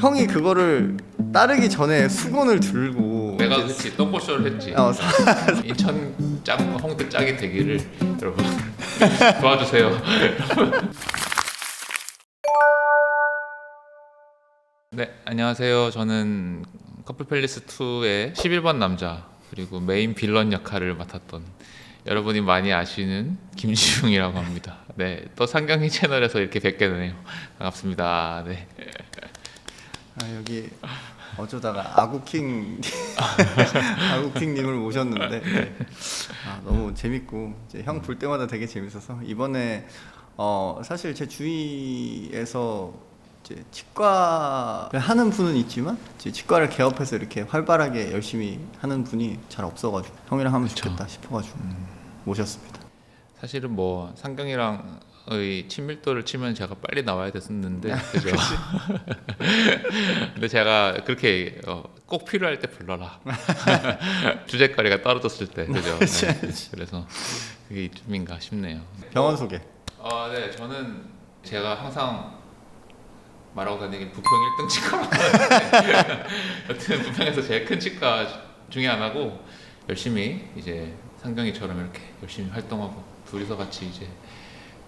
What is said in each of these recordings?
형이 그거를 따르기 전에 수건을 들고 내가 이제 그치 똥꼬쇼를 했지. 어, 인천 짱 홍대 짱이 되기를 여러분 도와주세요. 네, 안녕하세요. 저는 커플 팰리스 2의 11번 남자 그리고 메인 빌런 역할을 맡았던 여러분이 많이 아시는 김지웅이라고 합니다. 네, 또 상경이 채널에서 이렇게 뵙게 되네요. 반갑습니다. 네. 여기 어쩌다가 아구킹 아구킹님을 모셨는데 네. 너무 재밌고 이제 형 볼 때마다 되게 재밌어서 이번에 사실 제 주위에서 이제 치과를 하는 분은 있지만 이제 치과를 개업해서 이렇게 활발하게 열심히 하는 분이 잘 없어가지고 형이랑 하면 좋겠다 싶어가지고 모셨습니다. 사실은 뭐 상경이랑의 친밀도를 치면 제가 빨리 나와야 됐었는데 그죠? 근데 제가 그렇게 꼭 필요할 때 불러라. 주제거리가 떨어졌을 때 그죠? 네. 그래서 그게 이쯤인가 싶네요. 병원 소개. 네, 저는 제가 항상 말하고 다니긴 부평 1등 치과라고 여튼 부평에서 제일 큰 치과 중에 하나고 열심히 이제 상경이처럼 이렇게 열심히 활동하고 둘이서 같이 이제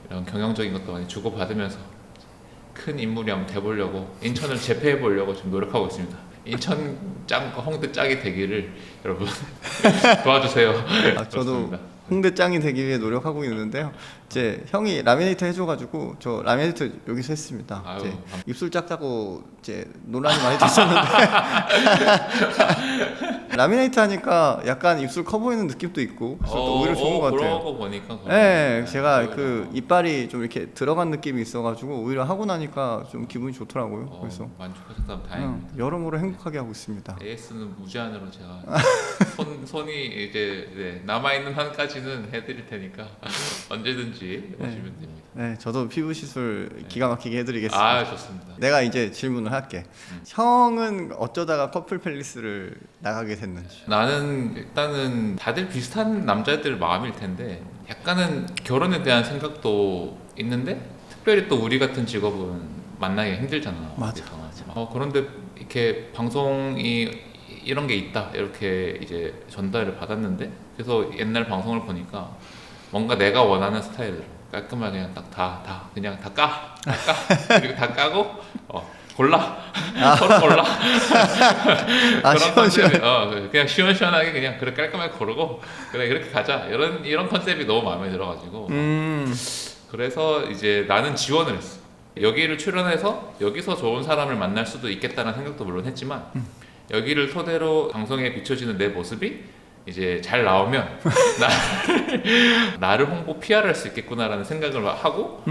이런 경영적인 것도 많이 주고받으면서 큰 인물이 한번 돼보려고 인천을 제패해 보려고 지금 노력하고 있습니다. 인천 짱 홍대 짱이 되기를 여러분 도와주세요. 저도 그렇습니다. 홍대 짱이 되기 위해 노력하고 있는데요. 이제 형이 라미네이터 해줘가지고 저 라미네이터 여기서 했습니다. 아유, 이제 입술 작다고 이제 논란이 많이 됐었는데 라미네이터 하니까 약간 입술 커 보이는 느낌도 있고 그래서 또 오히려 좋은 것 같아요. 그런 거 보니까 네, 제가 그 이빨이 좀 이렇게 들어간 느낌이 있어가지고 오히려 하고 나니까 좀 기분이 좋더라고요. 그래서 만족하셨다면 다행입니다. 여러모로 행복하게 하고 있습니다. AS는 무제한으로 제가 손이 이제 남아 있는 한까지는 해드릴 테니까 언제든지 오시면 됩니다. 네, 저도 피부 시술 기가 막히게 해드리겠습니다. 좋습니다. 내가 이제 질문을 할게. 형은 어쩌다가 커플 팰리스를 나가게 됐는지. 나는 일단은 다들 비슷한 남자들 마음일 텐데 약간은 결혼에 대한 생각도 있는데 특별히 또 우리 같은 직업은 만나기 힘들잖아. 맞아. 그런데 이렇게 방송이 이런 게 있다 이렇게 이제 전달을 받았는데 그래서 옛날 방송을 보니까 뭔가 내가 원하는 스타일로 깔끔하게 그냥 그냥 다 까 그리고 다 까고 골라 서로 골라 그런 컨셉이 그냥 시원시원하게 그냥 그래 깔끔하게 고르고 그래 이렇게 가자 이런 컨셉이 너무 마음에 들어가지고 그래서 이제 나는 지원을 했어. 여기를 출연해서 여기서 좋은 사람을 만날 수도 있겠다는 생각도 물론 했지만 여기를 토대로 방송에 비춰지는 내 모습이 이제 잘 나오면 나를 홍보 PR할 수 있겠구나라는 생각을 하고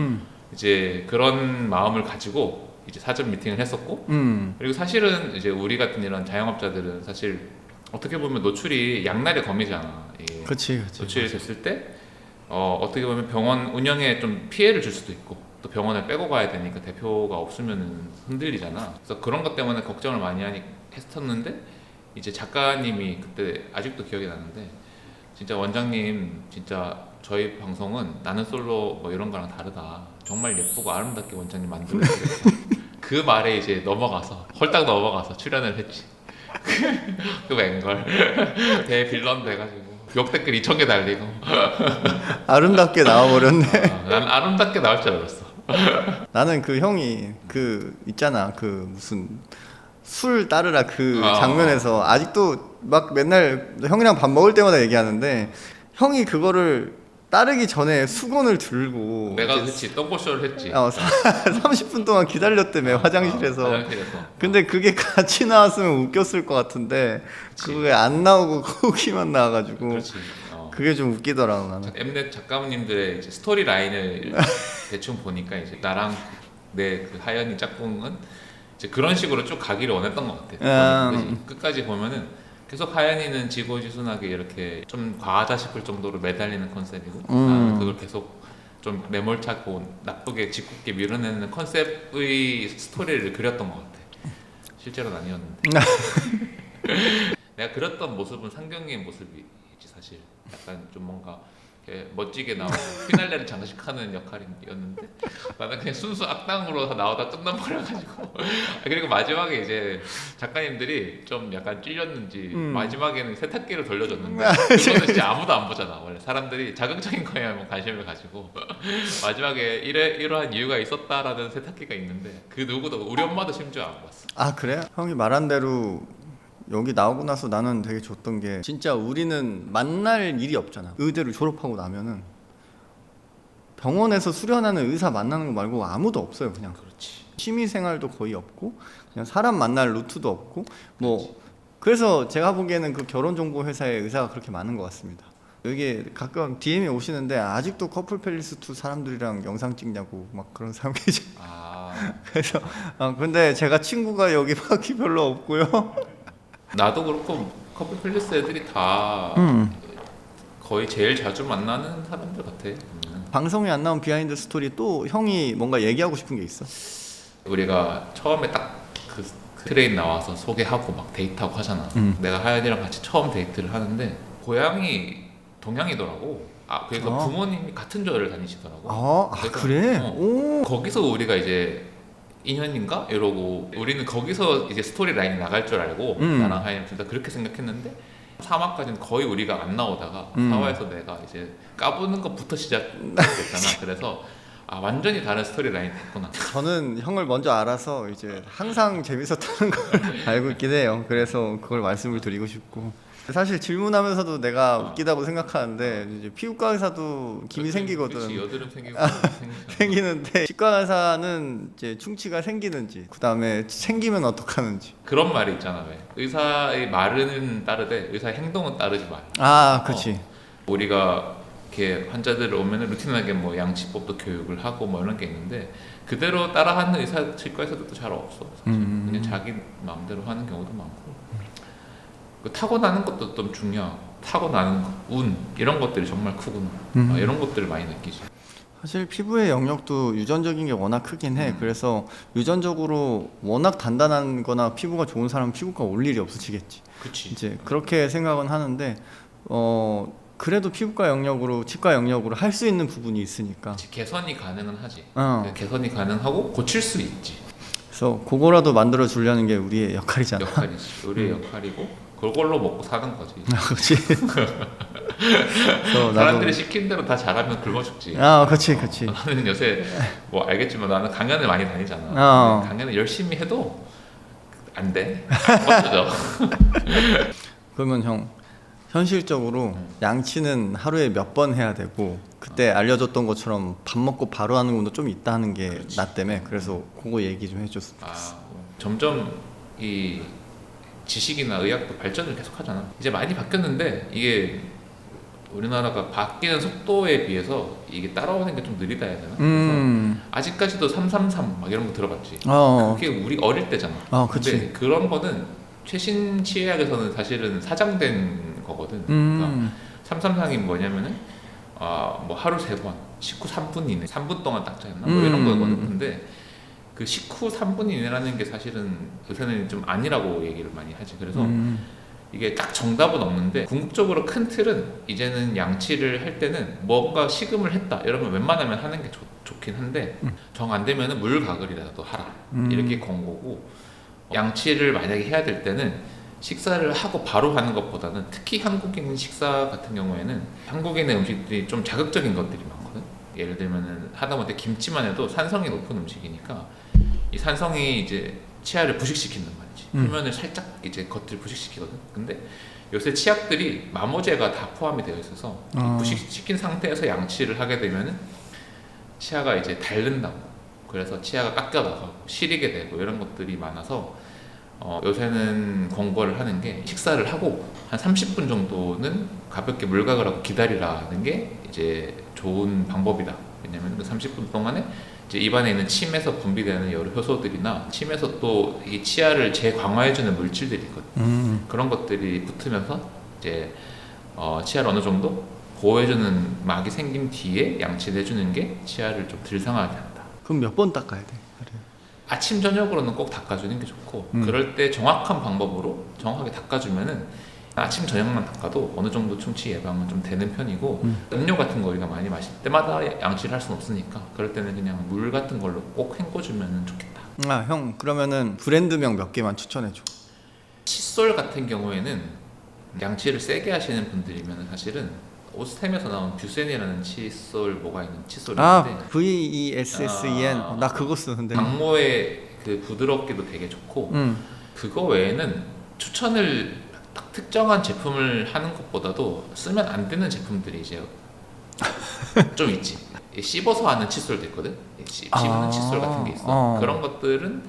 이제 그런 마음을 가지고 이제 사전 미팅을 했었고 그리고 사실은 이제 우리 같은 이런 자영업자들은 사실 어떻게 보면 노출이 양날의 검이잖아. 그치. 노출이 됐을 때 어떻게 보면 병원 운영에 좀 피해를 줄 수도 있고 또 병원을 빼고 가야 되니까 대표가 없으면 흔들리잖아. 그래서 그런 것 때문에 걱정을 많이 했었는데 이제 작가님이 그때 아직도 기억이 나는데 진짜 원장님 진짜 저희 방송은 나는 솔로 뭐 이런 거랑 다르다. 정말 예쁘고 아름답게 원장님 만들어주겠다. 그 말에 이제 홀딱 넘어가서 출연을 했지. 그 웬걸 대빌런 돼가지고 욕 댓글 2,000개 달리고 아름답게 나와버렸네. 난 아름답게 나올 줄 알았어. 나는 그 형이 그 있잖아 그 무슨 술 따르라 그 장면에서 아직도 막 맨날 형이랑 밥 먹을 때마다 얘기하는데 형이 그거를 따르기 전에 수건을 들고 내가 그치 똥꼬쇼를 했지. 30분 동안 기다렸다며 화장실에서. 근데 그게 같이 나왔으면 웃겼을 것 같은데 그치. 그게 안 나오고 거기만 나와가지고 그렇지. 그게 좀 웃기더라고 나는. 엠넷 작가님들의 이제 스토리 라인을 대충 보니까 이제 나랑 내 그 하연이 짝꿍은 이제 그런 식으로 쭉 가기를 원했던 것 같아. 끝까지 보면은 계속 하연이는 지고지순하게 이렇게 좀 과하다 싶을 정도로 매달리는 컨셉이고 나는 그걸 계속 좀 매몰차고 나쁘게 짓궂게 밀어내는 컨셉의 스토리를 그렸던 것 같아. 실제로는 아니었는데. 내가 그렸던 모습은 상경이의 모습이지 사실. 약간 좀 뭔가 이렇게 멋지게 나오고 피날레를 장식하는 역할이었는데 나는 그냥 순수 악당으로 나오다 끝나버려가지고 그리고 마지막에 이제 작가님들이 좀 약간 찔렸는지 마지막에는 세탁기를 돌려줬는데 그거는 진짜 아무도 안 보잖아. 원래 사람들이 자극적인 거에만 관심을 가지고 마지막에 이러한 이유가 있었다라는 세탁기가 있는데 그 누구도 우리 엄마도 심지어 안 봤어. 아 그래? 형이 말한 대로 여기 나오고 나서 나는 되게 좋던 게 진짜 우리는 만날 일이 없잖아. 의대를 졸업하고 나면은 병원에서 수련하는 의사 만나는 거 말고 아무도 없어요. 그냥 그렇지. 취미 생활도 거의 없고 그냥 사람 만날 루트도 없고 뭐 그래서 제가 보기에는 그 결혼정보회사에 의사가 그렇게 많은 것 같습니다. 여기 가끔 DM이 오시는데 아직도 커플 팰리스 2 사람들이랑 영상 찍냐고 막 그런 사람 계죠. 그래서 근데 제가 친구가 여기밖에 별로 없고요. 나도 그렇고 커플 팰리스 애들이 다 거의 제일 자주 만나는 사람들 같아. 방송에 안 나온 비하인드 스토리 또 형이 뭔가 얘기하고 싶은 게 있어? 우리가 처음에 딱 그 트레인 나와서 소개하고 막 데이트하고 하잖아. 내가 하연이랑 같이 처음 데이트를 하는데 고향이 동양이더라고. 그래서 부모님이 같은 절을 다니시더라고. 그래? 오. 거기서 우리가 이제 인연인가? 이러고 우리는 거기서 이제 스토리 라인이 나갈 줄 알고 나랑 하연이 둘 다 그렇게 생각했는데 3화까지는 거의 우리가 안 나오다가 4화에서 내가 이제 까부는 것부터 시작됐잖아. 그래서 완전히 다른 스토리 라인이 됐구나. 저는 형을 먼저 알아서 이제 항상 재밌었다는 걸 알고 있긴 해요. 그래서 그걸 말씀을 드리고 싶고 사실 질문하면서도 내가 웃기다고 생각하는데 이제 피부과 의사도 김이 생기거든. 그치, 여드름 생기고 생기는데 치과 의사는 이제 충치가 생기는지 그 다음에 생기면 어떡하는지 그런 말이 있잖아. 왜 의사의 말은 따르되 의사의 행동은 따르지 말. 그렇지. 우리가 이렇게 환자들 오면은 루틴하게 뭐 양치법도 교육을 하고 뭐 이런 게 있는데 그대로 따라하는 의사 치과에서도 잘 없어. 사실. 그냥 자기 마음대로 하는 경우도 많고. 그 타고나는 것도 좀 중요하고 타고나는 운 이런 것들이 정말 크구나. 이런 것들을 많이 느끼지. 사실 피부의 영역도 유전적인 게 워낙 크긴 해. 그래서 유전적으로 워낙 단단한 거나 피부가 좋은 사람은 피부과 올 일이 없어지겠지. 그치. 이제 그렇게 생각은 하는데 그래도 피부과 영역으로 치과 영역으로 할 수 있는 부분이 있으니까 그치, 개선이 가능은 하지. 개선이 가능하고 고칠 수 있지. 그래서 그거라도 만들어 주려는 게 우리의 역할이잖아. 역할이지. 우리의 역할이고 그걸로 먹고 사는 거지. 그렇지. 사람들이 시킨 대로 다 잘하면 굶어 죽지. 그렇지. 나는 요새 뭐 알겠지만 나는 강연을 많이 다니잖아. 강연을 열심히 해도 안 돼. 맞죠? 그러면 형 현실적으로 양치는 하루에 몇 번 해야 되고 그때 알려줬던 것처럼 밥 먹고 바로 하는 것도 좀 있다 하는 게 나 때문에 그래서 그거 얘기 좀 해줬으면 좋겠어. 점점 이 지식이나 의학도 발전을 계속 하잖아. 이제 많이 바뀌었는데 이게 우리나라가 바뀌는 속도에 비해서 이게 따라오는 게 좀 느리다 해야 되나? 그래서 아직까지도 333 막 이런 거 들어봤지. 그게 우리 어릴 때잖아. 근데 그런 거는 최신 치의학에서는 사실은 사장된 거거든. 그러니까 333이 뭐냐면은 뭐 하루 3번, 식후 3분 이내, 3분 동안 닦자였나? 뭐 이런 거거든. 근데 그 식후 3분 이내라는 게 사실은 요새는 좀 아니라고 얘기를 많이 하지. 그래서 이게 딱 정답은 없는데 궁극적으로 큰 틀은 이제는 양치를 할 때는 뭔가 식음을 했다 이러면 웬만하면 하는 게 좋긴 한데 정 안 되면은 물가글이라도 하라 이렇게 권고고 양치를 만약에 해야 될 때는 식사를 하고 바로 하는 것보다는 특히 한국인 식사 같은 경우에는 한국인의 음식들이 좀 자극적인 것들이 많거든. 예를 들면은 하다못해 김치만 해도 산성이 높은 음식이니까 이 산성이 이제 치아를 부식시킨단 말이지. 표면을 살짝 이제 겉을 부식시키거든. 근데 요새 치약들이 마모제가 다 포함이 되어 있어서 부식시킨 상태에서 양치를 하게 되면은 치아가 이제 닳는다고. 그래서 치아가 깎여나가고 시리게 되고 이런 것들이 많아서 요새는 권고를 하는 게 식사를 하고 한 30분 정도는 가볍게 물각을 하고 기다리라는 게 이제 좋은 방법이다. 왜냐면 그 30분 동안에 이제 입안에 있는 침에서 분비되는 여러 효소들이나 침에서 또 이 치아를 재강화해주는 물질들이 있거든. 그런 것들이 붙으면서 이제 치아를 어느 정도 보호해주는 막이 생긴 뒤에 양치를 해주는 게 치아를 좀 덜 상하게 한다. 그럼 몇 번 닦아야 돼? 아침 저녁으로는 꼭 닦아주는 게 좋고 그럴 때 정확한 방법으로 정확하게 닦아주면은 아침 저녁만 닦아도 어느 정도 충치 예방은 좀 되는 편이고 음료 같은 거 우리가 많이 마실 때마다 양치를 할 수는 없으니까 그럴 때는 그냥 물 같은 걸로 꼭 헹궈주면 좋겠다. 아, 형 그러면은 브랜드명 몇 개만 추천해줘. 칫솔 같은 경우에는 양치를 세게 하시는 분들이면 사실은 오스템에서 나온 뷰센이라는 칫솔 뭐가 있는 칫솔이 아, 있는데 VESSEN. 나 그거 쓰는데. 강모에 그 부드럽기도 되게 좋고 그거 외에는 추천을 딱 특정한 제품을 하는 것보다도 쓰면 안 되는 제품들이 이제 좀 있지. 씹어서 하는 칫솔도 있거든. 씹는 칫솔 같은 게 있어. 그런 것들은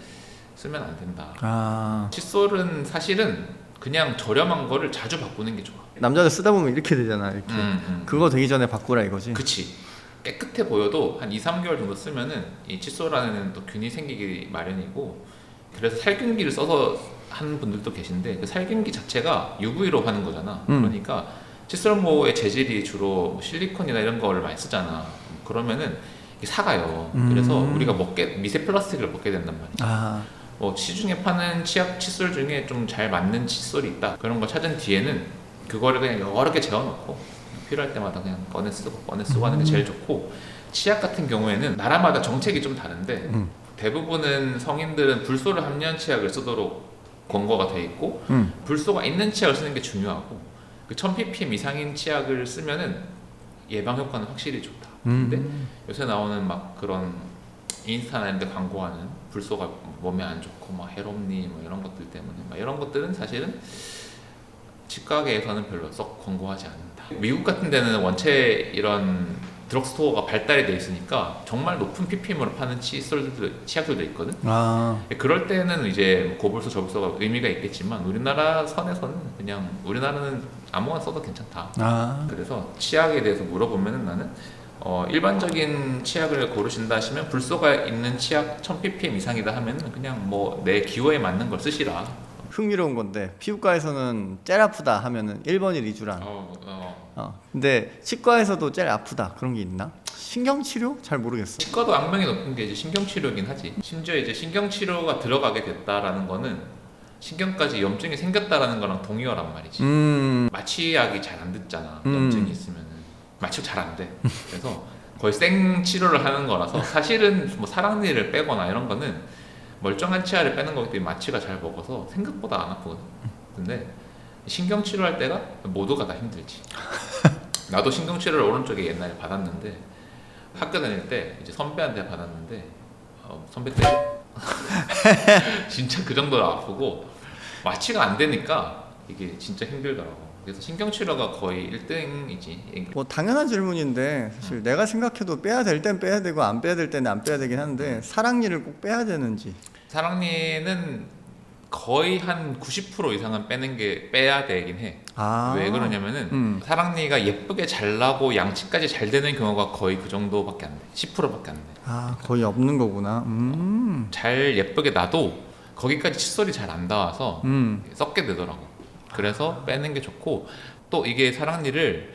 쓰면 안 된다. 아, 칫솔은 사실은 그냥 저렴한 거를 자주 바꾸는 게 좋아. 남자들 쓰다 보면 이렇게 되잖아. 이렇게. 그거 되기 전에 바꾸라 이거지. 그치. 깨끗해 보여도 한 2, 3개월 정도 쓰면은 이 칫솔 안에는 또 균이 생기기 마련이고 그래서 살균기를 써서 하는 분들도 계신데 그 살균기 자체가 UV로 하는 거잖아. 그러니까 칫솔모의 재질이 주로 뭐 실리콘이나 이런 거를 많이 쓰잖아. 그러면은 이게 사가요. 그래서 우리가 미세 플라스틱을 먹게 된단 말이야. 아, 뭐 시중에 파는 치약 칫솔 중에 좀 잘 맞는 칫솔이 있다. 그런 거 찾은 뒤에는 그거를 그냥 여러 개 재워놓고 필요할 때마다 그냥 꺼내 쓰고 하는 게 제일 좋고 치약 같은 경우에는 나라마다 정책이 좀 다른데 대부분은 성인들은 불소를 함유한 치약을 쓰도록 권고가 돼 있고 불소가 있는 치약을 쓰는 게 중요하고 그 1000ppm 이상인 치약을 쓰면은 예방 효과는 확실히 좋다. 근데 요새 나오는 막 그런 인스타나 이런 데 광고하는 불소가 몸에 안 좋고 막 해롭니 뭐 이런 것들 때문에 막 이런 것들은 사실은 치과계에서는 별로 썩 권고하지 않는다. 미국 같은 데는 원체 이런 드럭스토어가 발달이 돼 있으니까 정말 높은 ppm으로 파는 치약들도 있거든. 아, 그럴 때는 이제 고불소 저불소가 의미가 있겠지만 우리나라 선에서는 그냥 우리나라는 아무거나 써도 괜찮다. 아, 그래서 치약에 대해서 물어보면은 나는 일반적인 치약을 고르신다 하시면 불소가 있는 치약 1000ppm 이상이다 하면은 그냥 뭐 내 기호에 맞는 걸 쓰시라. 흥미로운 건데 피부과에서는 젤 아프다 하면은 1번이 리쥬란. 근데 치과에서도 젤 아프다 그런 게 있나? 신경치료? 잘 모르겠어. 치과도 악명이 높은 게 이제 신경치료긴 하지. 심지어 이제 신경치료가 들어가게 됐다라는 거는 신경까지 염증이 생겼다라는 거랑 동의어란 말이지. 마취약이 잘 안 듣잖아. 염증이 있으면은 마취가 잘 안 돼. 그래서 거의 생 치료를 하는 거라서 사실은 뭐 사랑니를 빼거나 이런 거는 멀쩡한 치아를 빼는 거기 때문에 마취가 잘 먹어서 생각보다 안 아프거든. 근데 신경 치료할 때가 모두가 다 힘들지. 나도 신경 치료를 오른쪽에 옛날에 받았는데 학교 다닐 때 이제 선배한테 받았는데 선배 때 진짜 그 정도로 아프고 마취가 안 되니까 이게 진짜 힘들더라고. 그래서 신경 치료가 거의 1등이지. 뭐 당연한 질문인데 사실 내가 생각해도 빼야 될 땐 빼야 되고 안 빼야 될 때는 안 빼야 되긴 하는데 사랑니를 꼭 빼야 되는지. 사랑니는 거의 한 90% 이상은 빼야 되긴 해. 아, 왜 그러냐면은 사랑니가 예쁘게 잘 나고 양치까지 잘 되는 경우가 거의 그 정도밖에 안 돼. 10%밖에 안 돼. 아, 거의 없는 거구나. 잘 예쁘게 나도 거기까지 칫솔이 잘 안 닿아서 썩게 되더라고. 그래서 빼는 게 좋고 또 이게 사랑니를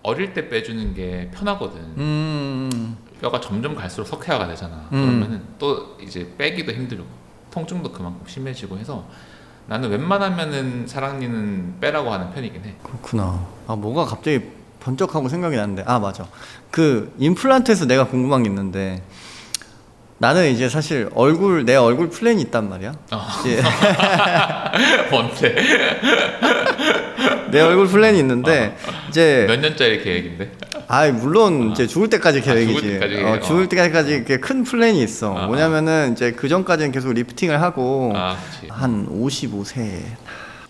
어릴 때 빼주는 게 편하거든. 뼈가 점점 갈수록 석회화가 되잖아. 그러면은 또 이제 빼기도 힘들고 통증도 그만큼 심해지고 해서 나는 웬만하면은 사랑니는 빼라고 하는 편이긴 해. 그렇구나. 아, 뭐가 갑자기 번쩍하고 생각이 나는데, 아, 맞아. 그 임플란트에서 내가 궁금한 게 있는데, 나는 이제 사실 내 얼굴 플랜이 있단 말이야. 이제 뭔데? 내 얼굴 플랜이 있는데 이제 몇 년짜리 계획인데? 물론 이제 죽을 때까지 계획이지. 죽을 때까지 계획. 죽을 때까지 이렇게 큰 플랜이 있어. 뭐냐면은 이제 그 전까지는 계속 리프팅을 하고 그치. 한 55세,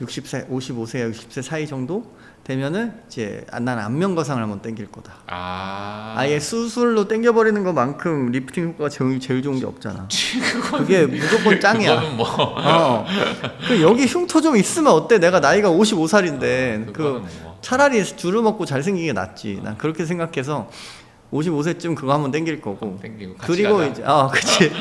60세, 55세, 60세 사이 정도 되면은 이제 난 안면 거상을 한번 땡길 거다. 아예 수술로 땡겨버리는 것만큼 리프팅 효과가 제일 좋은 게 없잖아. 그게 무조건 짱이야. 그거는 뭐. 그 여기 흉터 좀 있으면 어때? 내가 나이가 55살인데 뭐. 차라리 주름 먹고 잘생긴 게 낫지. 난 그렇게 생각해서 55세쯤 그거 한번 땡길 거고. 땡기고 같이 그리고 가자. 이제 그치.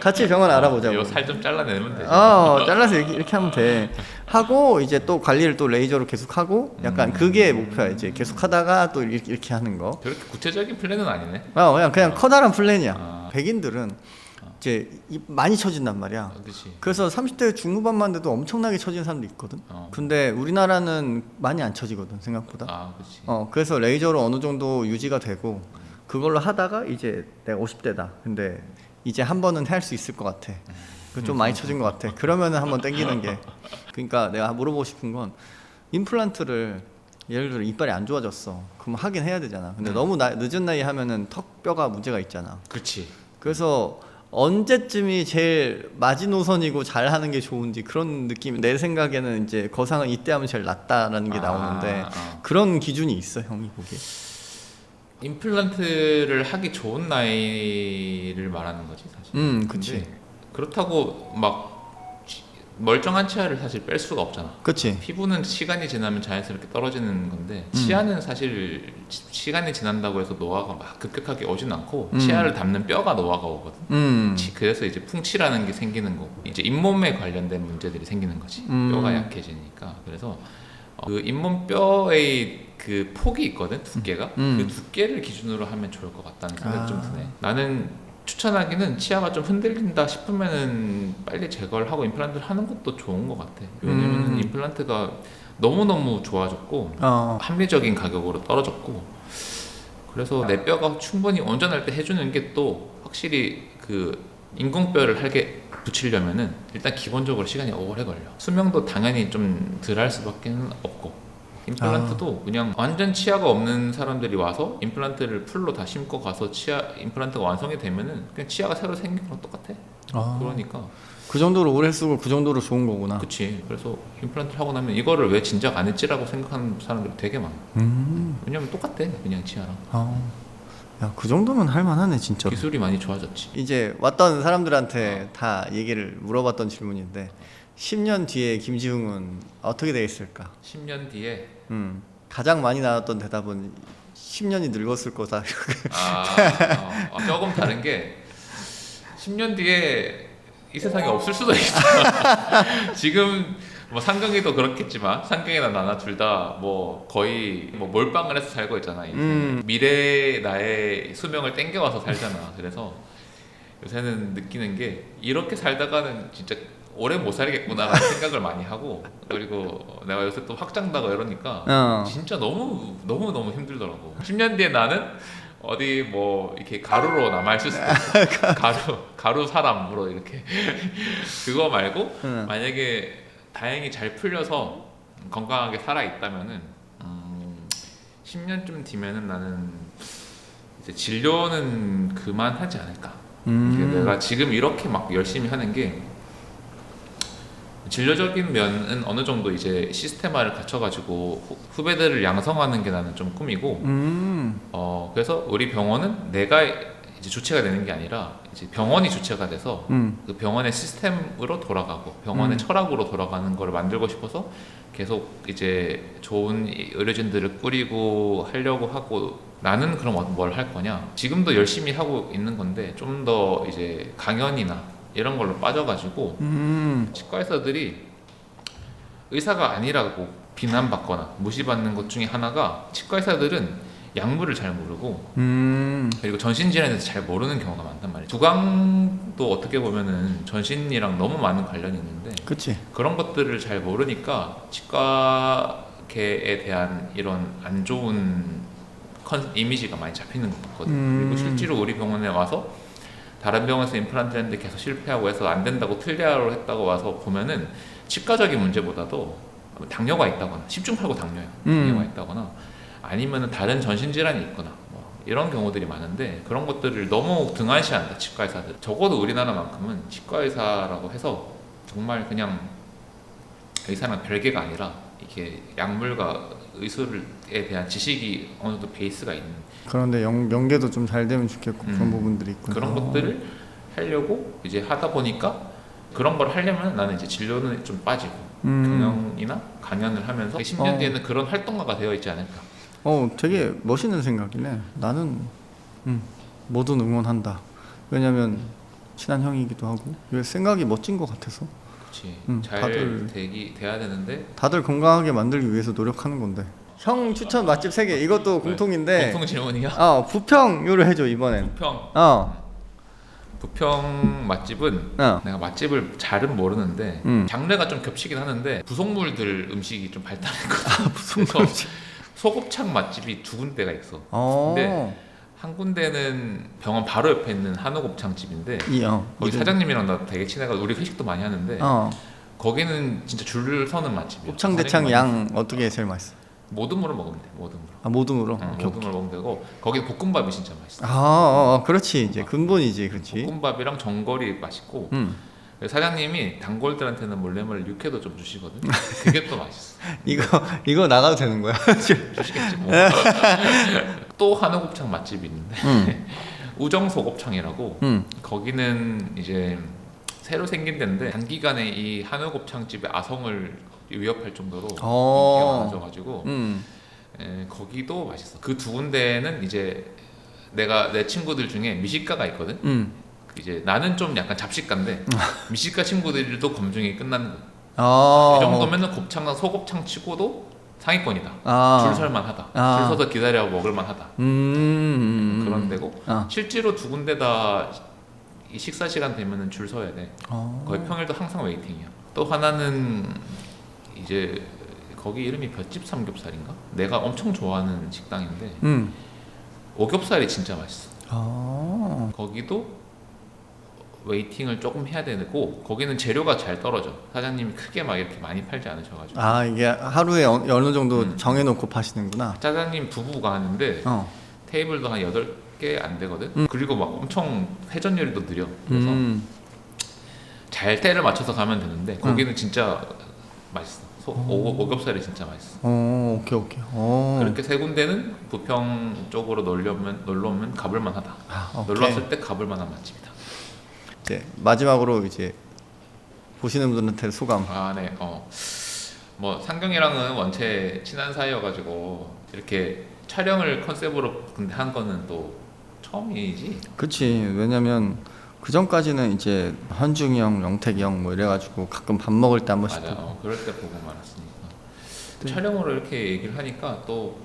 같이 병원 알아보자고. 이거 살 좀 잘라내면 되지. 잘라서 이렇게 하면 돼. 하고 이제 또 관리를 또 레이저로 계속 하고 약간 그게 목표야. 이제 계속 하다가 또 이렇게 하는 거. 그렇게 구체적인 플랜은 아니네. 그냥 커다란 플랜이야. 백인들은 이제 많이 처진단 말이야. 그치. 그래서 30대 중후반만 돼도 엄청나게 처진 사람도 있거든. 근데 우리나라는 많이 안 처지거든 생각보다. 아, 그치. 그래서 레이저로 어느 정도 유지가 되고 그걸로 하다가 이제 내가 50대다. 근데 이제 한 번은 할 수 있을 것 같아. 좀 많이 처진 것 같아. 그러면은 한번 땡기는 게. 그러니까 내가 물어보고 싶은 건 임플란트를 예를 들어 이빨이 안 좋아졌어. 그럼 하긴 해야 되잖아. 근데 너무 늦은 나이에 하면은 턱뼈가 문제가 있잖아. 그치. 그래서 언제쯤이 제일 마지노선이고 잘하는 게 좋은지 그런 느낌. 내 생각에는 이제 거상은 이때 하면 제일 낫다라는 게 나오는데 그런 기준이 있어 형이 보기에. 임플란트를 하기 좋은 나이를 말하는 거지 사실. 그치. 근데 그렇다고 막 멀쩡한 치아를 사실 뺄 수가 없잖아. 그치. 피부는 시간이 지나면 자연스럽게 떨어지는 건데 치아는 사실 시간이 지난다고 해서 노화가 막 급격하게 오진 않고 치아를 닮는 뼈가 노화가 오거든. 그래서 이제 풍치라는 게 생기는 거고 이제 잇몸에 관련된 문제들이 생기는 거지. 뼈가 약해지니까. 그래서 그 잇몸 뼈의 그 폭이 있거든, 두께가. 그 두께를 기준으로 하면 좋을 것 같다는 생각이 좀 드네. 나는 추천하기는 치아가 좀 흔들린다 싶으면은 빨리 제거를 하고 임플란트를 하는 것도 좋은 것 같아. 왜냐면은 임플란트가 너무너무 좋아졌고 합리적인 가격으로 떨어졌고 그래서 내 뼈가 충분히 온전할 때 해주는 게 또 확실히 그 인공뼈를 할게 붙이려면은 일단 기본적으로 시간이 오래 걸려. 수명도 당연히 좀 덜 할 수밖에 없고 임플란트도 그냥 완전 치아가 없는 사람들이 와서 임플란트를 풀로 다 심고 가서 임플란트가 완성이 되면은 그냥 치아가 새로 생긴 거랑 똑같아. 그러니까 그 정도로 오래 쓰고 그 정도로 좋은 거구나. 그치. 그래서 임플란트를 하고 나면 이거를 왜 진작 안 했지라고 생각하는 사람들이 되게 많아. 왜냐면 똑같아 그냥 치아랑. 야, 그 정도면 할만하네 진짜. 기술이 많이 좋아졌지. 이제 왔던 사람들한테 다 얘기를 물어봤던 질문인데 10년 뒤에 김지웅은 어떻게 되겠을까? 10년 뒤에 가장 많이 나왔던 대답은 10년이 늙었을 거다. 조금 다른 게 10년 뒤에 이 세상에 없을 수도 있어. 지금 뭐 상경이도 그렇겠지만 상경이나 나나 둘 다 뭐 거의 뭐 몰빵을 해서 살고 있잖아. 미래의 나의 수명을 땡겨와서 살잖아. 그래서 요새는 느끼는 게 이렇게 살다가는 진짜 오래 못 살겠구나라는 생각을 많이 하고 그리고 내가 요새 또 확장다고 이러니까 진짜 너무 힘들더라고. 10년 뒤에 나는 어디 뭐 이렇게 가루로 남아있을 수도 있어. 가루 사람으로 이렇게 그거 말고 만약에 다행히 잘 풀려서 건강하게 살아 있다면은 10년쯤 뒤면은 나는 이제 진료는 그만하지 않을까. 내가 지금 이렇게 막 열심히 하는 게 진료적인 면은 어느 정도 이제 시스템화를 갖춰가지고 후배들을 양성하는 게 나는 좀 꿈이고 그래서 우리 병원은 내가 이제 주체가 되는 게 아니라 이제 병원이 주체가 돼서 그 병원의 시스템으로 돌아가고 병원의 철학으로 돌아가는 걸 만들고 싶어서 계속 이제 좋은 의료진들을 꾸리고 하려고 하고 나는 그럼 뭘 할 거냐. 지금도 열심히 하고 있는 건데 좀 더 이제 강연이나 이런 걸로 빠져가지고 치과 의사들이 의사가 아니라고 비난받거나 무시받는 것 중에 하나가 치과 의사들은 약물을 잘 모르고 그리고 전신질환에 대해서 잘 모르는 경우가 많단 말이에요. 두강도 어떻게 보면은 전신이랑 너무 많은 관련이 있는데 그치. 그런 것들을 잘 모르니까 치과계에 대한 이런 안 좋은 이미지가 많이 잡히는 것 같거든. 그리고 실제로 우리 병원에 와서 다른 병원에서 임플란트 했는데 계속 실패하고 해서 안 된다고 틀리아로 했다고 와서 보면은 치과적인 문제보다도 당뇨가 있다거나 10중 8구 당뇨가 있다거나 아니면은 다른 전신질환이 있거나 뭐 이런 경우들이 많은데 그런 것들을 너무 등한시한다 치과 의사들. 적어도 우리나라만큼은 치과 의사라고 해서 정말 그냥 의사랑 별개가 아니라 이렇게 약물과 의술에 대한 지식이 어느 정도 베이스가 있는. 그런데 연계도 좀 잘 되면 좋겠고 그런 부분들이 있구나. 그런 것들을 하려고 이제 하다 보니까 그런 걸 하려면 나는 이제 진료는 좀 빠지고 경영이나 강연을 하면서 10년 뒤에는 그런 활동가가 되어 있지 않을까. 되게 멋있는 생각이네. 나는 뭐든 응원한다. 왜냐면 친한 형이기도 하고 생각이 멋진 것 같아서. 그렇지. 잘 돼야 되는데 다들 건강하게 만들기 위해서 노력하는 건데. 형 추천 맛집 3개. 이것도 공통인데. 공통 질문이야? 부평요를 해줘 이번엔. 부평. 부평 맛집은 어. 내가 맛집을 잘은 모르는데 음. 장르가 좀 겹치긴 하는데 부속물들 음식이 좀 발달했거든. 부속물 그래서 소곱창 맛집이 두 군데가 있어. 어. 근데 한 군데는 병원 바로 옆에 있는 한우곱창 집인데 거기 이름. 사장님이랑 나 되게 친해가지고 우리 회식도 많이 하는데 거기는 진짜 줄 서는 맛집이야. 곱창 대창 양 어떻게 제일 맛있어? 모듬으로 먹으면 돼. 모듬으로. 모듬으로. 모듬으로 먹으면 되고 거기 볶음밥이 진짜 맛있어. 그렇지 이제 근본이지, 그렇지. 볶음밥이랑 전골이 맛있고 사장님이 단골들한테는 몰래 육회도 좀 주시거든. 그게 또 맛있어. 이거 나가도 되는 거야? 주시겠지 뭐. 또 한우곱창 맛집이 있는데 우정소곱창이라고 거기는 이제 새로 생긴 데인데 단기간에 이 한우곱창집의 아성을 위협할 정도로 인기가 많아져가지고 거기도 맛있어. 그 두 군데는 이제 내 친구들 중에 미식가가 있거든. 이제 나는 좀 약간 잡식가인데 미식가 친구들도 검증이 끝나는 거야. 이 정도면은 곱창과 소곱창 치고도 상위권이다. 줄 설만 하다. 줄 서서 기다려 먹을만 하다. 그런 데고 실제로 두 군데 다 이 식사 시간 되면은 줄 서야 돼. 거의 평일도 항상 웨이팅이야. 또 하나는 이제 거기 이름이 볏집 삼겹살인가? 내가 엄청 좋아하는 식당인데 오겹살이 진짜 맛있어. 거기도 웨이팅을 조금 해야 되고 거기는 재료가 잘 떨어져. 사장님이 크게 막 이렇게 많이 팔지 않으셔가지고. 이게 하루에 어느 정도 정해놓고 파시는구나. 사장님 부부가 하는데 테이블도 한 8개 안 되거든. 그리고 막 엄청 회전 요리도 느려. 그래서 잘 때를 맞춰서 가면 되는데 거기는 진짜 맛있어. 오겹살이 진짜 맛있어. 오케이. 그렇게 세 군데는 부평 쪽으로 놀러 오면 가볼만 하다. 놀러 왔을 때 가볼만한 맛집이다. 이제 마지막으로 이제 보시는 분들한테 소감. 네. 뭐 상경이랑은 원체 친한 사이여가지고 이렇게 촬영을 컨셉으로 근데 한 거는 또 처음이지. 그렇지. 왜냐면 그 전까지는 이제 현중이 형, 영택이 형 뭐 이래가지고 가끔 밥 먹을 때 한 번씩. 맞아. 그럴 때 보고 말았으니까. 촬영으로 이렇게 얘기를 하니까 또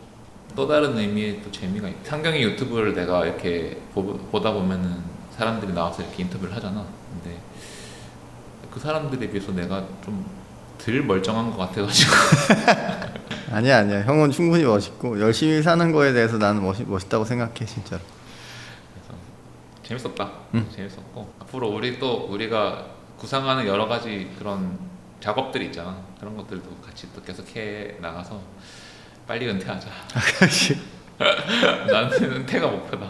다른 의미의 또 재미가 있다. 상경이 유튜브를 내가 이렇게 보다 보면은 사람들이 나와서 이렇게 인터뷰를 하잖아. 근데 그 사람들에 비해서 내가 좀 덜 멀쩡한 것 같아가지고. 아니야. 형은 충분히 멋있고 열심히 사는 거에 대해서 나는 멋있다고 생각해, 진짜로. 재밌었다. 재밌었고 앞으로 우리가 구상하는 여러 가지 그런 작업들이 있잖아. 그런 것들도 같이 또 계속 해 나가서 빨리 은퇴하자. 나는 은퇴가 목표다.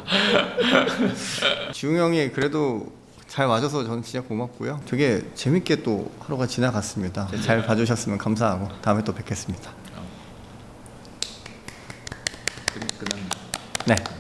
지웅 형이 그래도 잘 와줘서 저는 진짜 고맙고요. 되게 재밌게 또 하루가 지나갔습니다. 잘 봐주셨으면 감사하고 다음에 또 뵙겠습니다. 끝났네. 네.